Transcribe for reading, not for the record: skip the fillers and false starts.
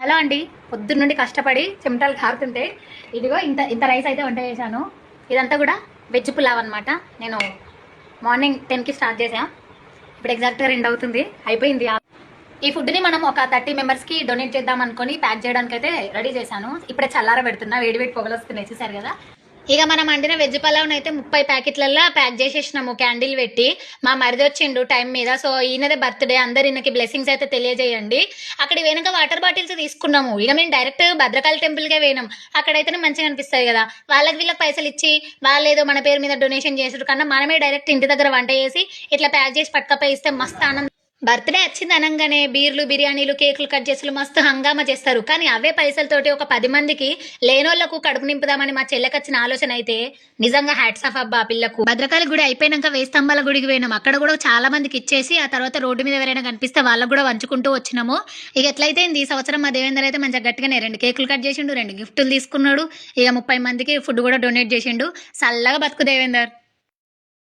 Hello అండి, పొద్దున్న నుండి కష్టపడి చెమటలు కారుతుంటే ఇదిగో ఇంత ఇంత రైస్ అయితే వంట చేశాను. ఇదంతా కూడా వెజ్ పులావ్ అనమాట. నేను మార్నింగ్ 10కి స్టార్ట్ చేసా. ఇప్పుడు ఎగ్జాక్ట్గా 2 అవుతుంది, అయిపోయింది. ఈ ఫుడ్ని మనం ఒక 30 మెంబర్స్కి డొనేట్ చేద్దాం అనుకొని ప్యాక్ చేయడానికి అయితే రెడీ చేశాను. ఇప్పుడే చల్లార పెడుతున్నా, వేడి వేడి పొగలు వస్తున్నాయి చూసారు కదా. ఇక మనం వండిన వెజ్ పలావ్ని అయితే 30 ప్యాకెట్లలో ప్యాక్ చేసేసినాము క్యాండిల్ పెట్టి. మా మరిది వచ్చిండు టైం మీద, సో ఈయనదే బర్త్డే, అందరు ఈయనకి బ్లెస్సింగ్స్ అయితే తెలియజేయండి. అక్కడ వెనక వాటర్ బాటిల్స్ తీసుకున్నాము. ఇక మేము డైరెక్ట్ భద్రకాళి టెంపుల్కే పోయినాం. అక్కడైతేనే మంచిగా అనిపిస్తుంది కదా, వీళ్ళకి పైసలు ఇచ్చి వాళ్ళు ఏదో మన పేరు మీద డొనేషన్ చేసుడు కన్నా మనమే డైరెక్ట్ ఇంటి దగ్గర వంట చేసి ఇట్లా ప్యాక్ చేసి పట్టుకపోయి ఇస్తే మస్తు ఆనందం. బర్త్డే వచ్చింది అనగానే బీర్లు, బిర్యానీలు, కేకులు కట్ చేసులు మస్తు హంగామా చేస్తారు. కానీ అవే పైసలతోటి ఒక 10 మందికి లేనోళ్లకు కడుపు నింపుదామని మా చెల్లెకొచ్చిన ఆలోచన అయితే నిజంగా హ్యాట్స్ ఆఫ్ అబ్బా పిల్లకు. భద్రకాళి గుడి అయిపోయినాక వేయి స్తంభాల గుడికి పోయినాం. అక్కడ కూడా చాలా మందికి ఇచ్చేసి ఆ తర్వాత రోడ్డు మీద ఎవరైనా కనిపిస్తే వాళ్ళకు కూడా వంచుకుంటూ వచ్చినాము. ఇక ఎట్లయితే ఈ సంవత్సరం మా దేవేందర్ అయితే మంచిగా గట్టిగానే 2 కేకులు కట్ చేసిండు, 2 గిఫ్టులు తీసుకున్నాడు. ఇక 30 మందికి ఫుడ్ కూడా డొనేట్ చేసిండు. చల్లగా బతుకు దేవేందర్.